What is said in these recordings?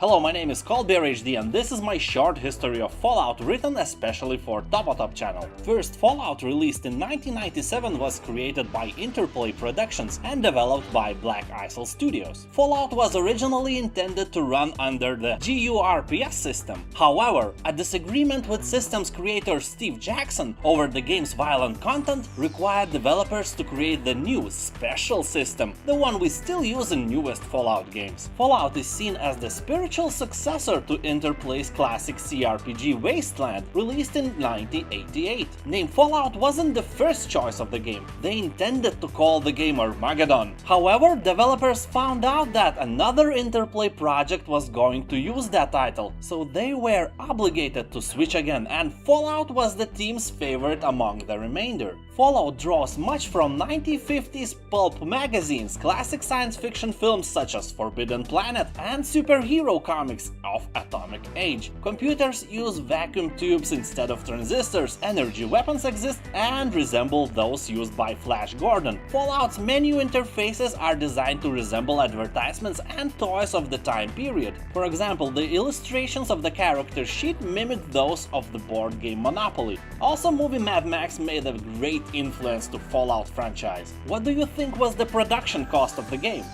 Hello, my name is ColdBearHD and this is my short history of Fallout written especially for Top channel. First, Fallout, released in 1997, was created by Interplay Productions and developed by Black Isle Studios. Fallout was originally intended to run under the GURPS system. However, a disagreement with system's creator Steve Jackson over the game's violent content required developers to create the new special system, the one we still use in newest Fallout games. Fallout is seen as the spiritual successor to Interplay's classic CRPG Wasteland, released in 1988. Name Fallout wasn't the first choice of the game. They intended to call the game Armageddon. However, developers found out that another Interplay project was going to use that title, so they were obligated to switch again, and Fallout was the team's favorite among the remainder. Fallout draws much from 1950s pulp magazines, classic science fiction films such as Forbidden Planet, and superhero comics of Atomic Age. Computers use vacuum tubes instead of transistors, energy weapons exist and resemble those used by Flash Gordon. Fallout's menu interfaces are designed to resemble advertisements and toys of the time period. For example, the illustrations of the character sheet mimic those of the board game Monopoly. Also, movie Mad Max made a great influence to Fallout franchise. What do you think was the production cost of the game?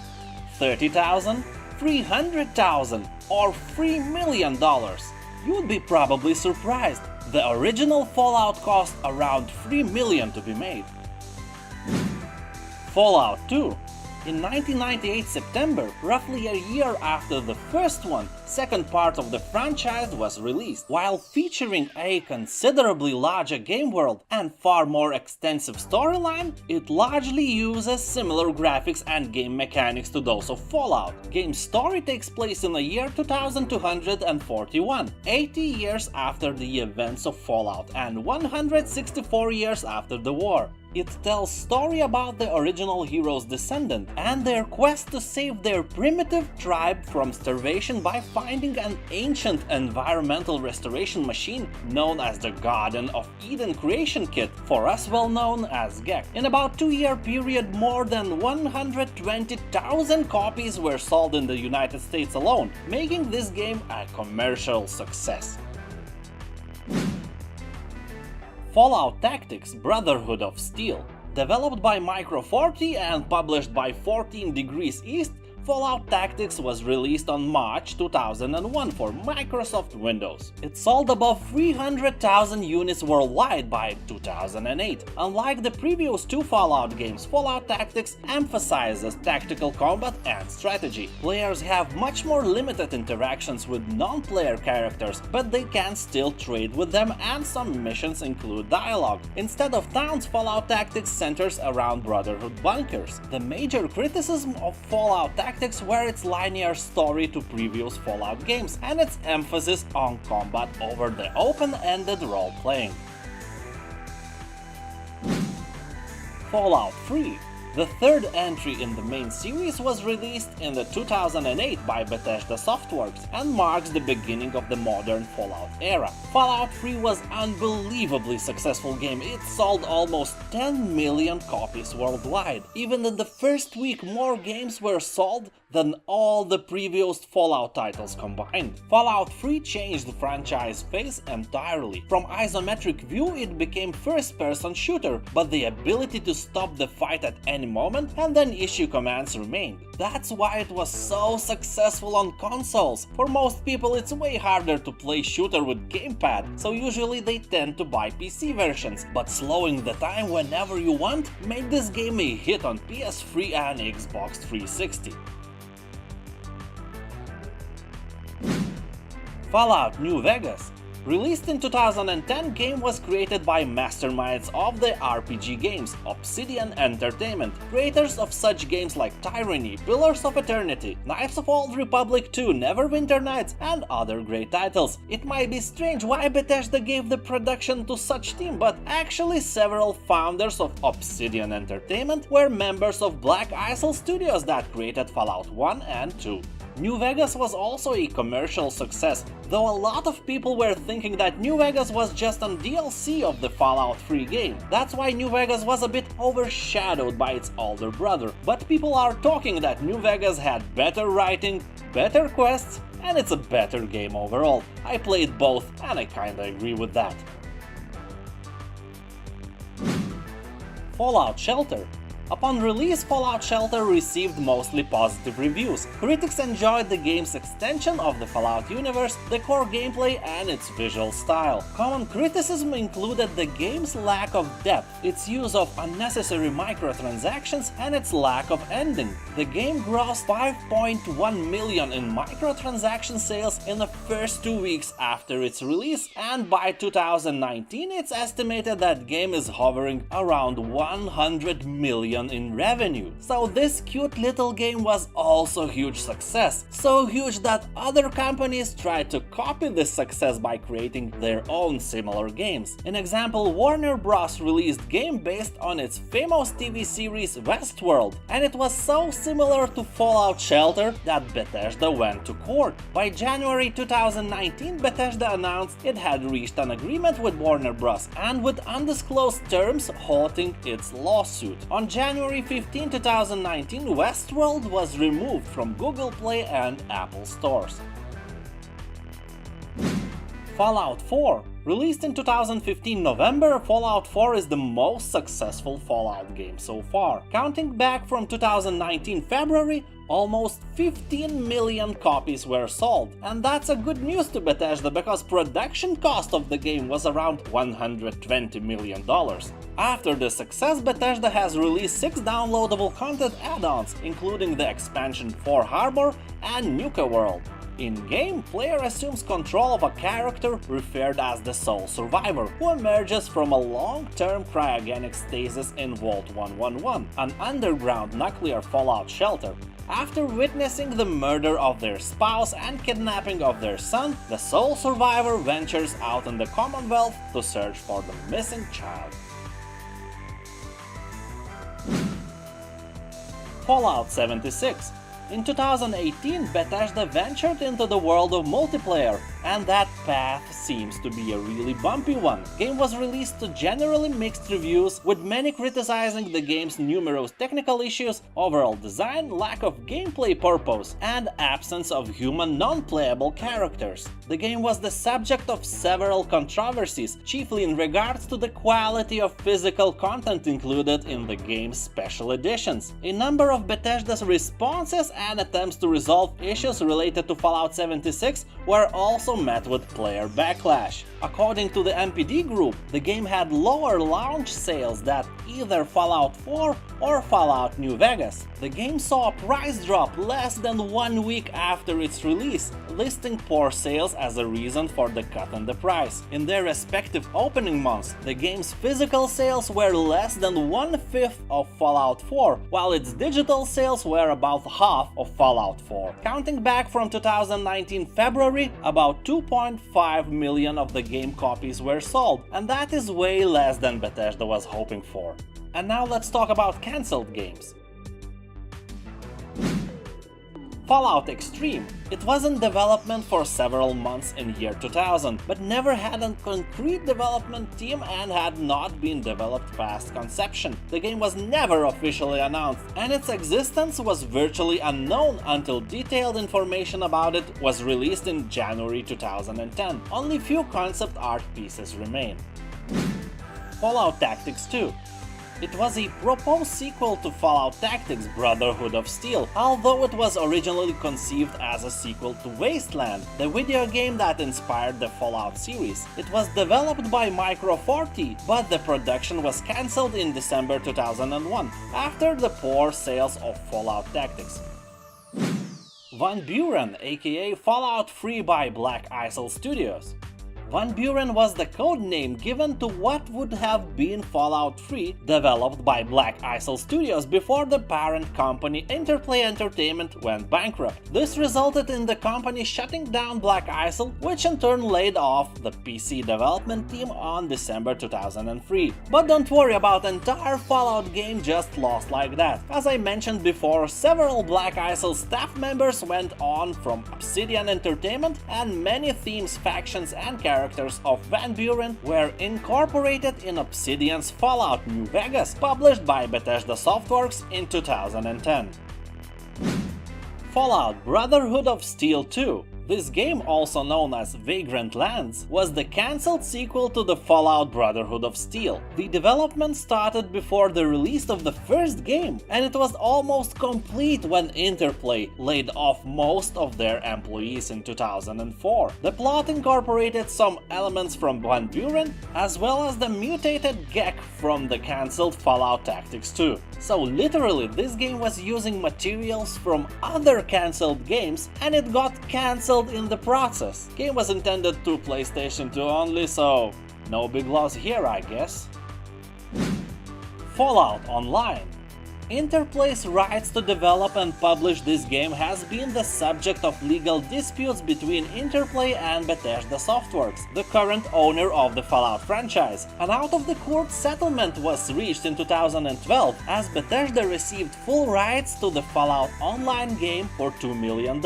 $30,000? $300,000? Or $3 million? You'd be probably surprised. The original Fallout cost around $3 million to be made. Fallout 2. In 1998 September, roughly a year after the first one, second part of the franchise was released. While featuring a considerably larger game world and far more extensive storyline, it largely uses similar graphics and game mechanics to those of Fallout. Game's story takes place in the year 2241, 80 years after the events of Fallout and 164 years after the war. It tells story about the original hero's descendant and their quest to save their primitive tribe from starvation by finding an ancient environmental restoration machine known as the Garden of Eden creation kit, for us well known as GECK. In about 2-year period, more than 120,000 copies were sold in the United States alone, making this game a commercial success. Fallout Tactics: Brotherhood of Steel. Developed by Micro 40 and published by 14 Degrees East, Fallout Tactics was released on March 2001 for Microsoft Windows. It sold above 300,000 units worldwide by 2008. Unlike the previous two Fallout games, Fallout Tactics emphasizes tactical combat and strategy. Players have much more limited interactions with non-player characters, but they can still trade with them, and some missions include dialogue. Instead of towns, Fallout Tactics centers around Brotherhood bunkers. The major criticism of Fallout Tactics were its linear story to previous Fallout games and its emphasis on combat over the open-ended role-playing. Fallout 3. The third entry in the main series was released in the 2008 by Bethesda Softworks and marks the beginning of the modern Fallout era. Fallout 3 was an unbelievably successful game. It sold almost 10 million copies worldwide. Even in the first week, more games were sold than all the previous Fallout titles combined. Fallout 3 changed the franchise face entirely. From isometric view, it became first-person shooter, but the ability to stop the fight at any moment and then issue commands remained. That's why it was so successful on consoles. For most people, it's way harder to play shooter with gamepad, so usually they tend to buy PC versions, but slowing the time whenever you want made this game a hit on PS3 and Xbox 360. Fallout New Vegas. Released in 2010, game was created by masterminds of the RPG games, Obsidian Entertainment, creators of such games like Tyranny, Pillars of Eternity, Knights of Old Republic 2, Neverwinter Nights, and other great titles. It might be strange why Bethesda gave the production to such team, but actually several founders of Obsidian Entertainment were members of Black Isle Studios that created Fallout 1 and 2. New Vegas was also a commercial success, though a lot of people were thinking that New Vegas was just an DLC of the Fallout 3 game. That's why New Vegas was a bit overshadowed by its older brother. But people are talking that New Vegas had better writing, better quests, and it's a better game overall. I played both and I kinda agree with that. Fallout Shelter. Upon release, Fallout Shelter received mostly positive reviews. Critics enjoyed the game's extension of the Fallout universe, the core gameplay, and its visual style. Common criticism included the game's lack of depth, its use of unnecessary microtransactions, and its lack of ending. The game grossed $5.1 million in microtransaction sales in the first 2 weeks after its release, and by 2019 it's estimated that game is hovering around $100 million in revenue. So this cute little game was also a huge success, so huge that other companies tried to copy this success by creating their own similar games. An example, Warner Bros. Released game based on its famous TV series Westworld, and it was so similar to Fallout Shelter that Bethesda went to court. By January 2019, Bethesda announced it had reached an agreement with Warner Bros. And with undisclosed terms halting its lawsuit. On January 15, 2019, Westworld was removed from Google Play and Apple stores. Fallout 4. Released in 2015 November, Fallout 4 is the most successful Fallout game so far. Counting back from 2019 February, almost 15 million copies were sold. And that's a good news to Bethesda because production cost of the game was around $120 million. After the success, Bethesda has released 6 downloadable content add-ons, including the expansion For Harbor and Nuka World. In-game, player assumes control of a character referred as the Sole Survivor, who emerges from a long-term cryogenic stasis in Vault 111, an underground nuclear fallout shelter. After witnessing the murder of their spouse and kidnapping of their son, the Sole Survivor ventures out in the Commonwealth to search for the missing child. Fallout 76. In 2018, Bethesda ventured into the world of multiplayer, and that path seems to be a really bumpy one. The game was released to generally mixed reviews, with many criticizing the game's numerous technical issues, overall design, lack of gameplay purpose, and absence of human non-playable characters. The game was the subject of several controversies, chiefly in regards to the quality of physical content included in the game's special editions. A number of Bethesda's responses and attempts to resolve issues related to Fallout 76 were also met with player backlash. According to the MPD group, the game had lower launch sales than either Fallout 4 or Fallout New Vegas. The game saw a price drop less than 1 week after its release, listing poor sales as a reason for the cut in the price. In their respective opening months, the game's physical sales were less than 1/5 of Fallout 4, while its digital sales were about half of Fallout 4. Counting back from 2019 February, about 2.5 million of the game copies were sold, and that is way less than Bethesda was hoping for. And now let's talk about cancelled games. Fallout Extreme. It was in development for several months in year 2000, but never had a concrete development team and had not been developed past conception. The game was never officially announced, and its existence was virtually unknown until detailed information about it was released in January 2010. Only few concept art pieces remain. Fallout Tactics 2. It was a proposed sequel to Fallout Tactics: Brotherhood of Steel, although it was originally conceived as a sequel to Wasteland, the video game that inspired the Fallout series. It was developed by Micro 40, but the production was cancelled in December 2001, after the poor sales of Fallout Tactics. Van Buren, aka Fallout 3 by Black Isle Studios. Van Buren was the code name given to what would have been Fallout 3, developed by Black Isle Studios before the parent company Interplay Entertainment went bankrupt. This resulted in the company shutting down Black Isle, which in turn laid off the PC development team on December 2003. But don't worry about the entire Fallout game just lost like that. As I mentioned before, several Black Isle staff members went on from Obsidian Entertainment, and many themes, factions, and characters of Van Buren were incorporated in Obsidian's Fallout New Vegas, published by Bethesda Softworks in 2010. Fallout Brotherhood of Steel 2. This game, also known as Vagrant Lands, was the cancelled sequel to the Fallout Brotherhood of Steel. The development started before the release of the first game, and it was almost complete when Interplay laid off most of their employees in 2004. The plot incorporated some elements from Buren, as well as the mutated Gek from the cancelled Fallout Tactics 2. So literally, this game was using materials from other cancelled games, and it got cancelled in the process. Game was intended to PlayStation 2 only, so no big loss here, I guess. Fallout Online. Interplay's rights to develop and publish this game has been the subject of legal disputes between Interplay and Bethesda Softworks, the current owner of the Fallout franchise. An out-of-the-court settlement was reached in 2012 as Bethesda received full rights to the Fallout Online game for $2 million,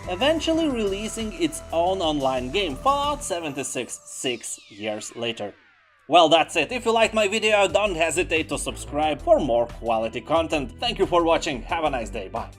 eventually releasing its own online game, Fallout 76, 6 years later. Well, that's it. If you liked my video, don't hesitate to subscribe for more quality content. Thank you for watching. Have a nice day. Bye.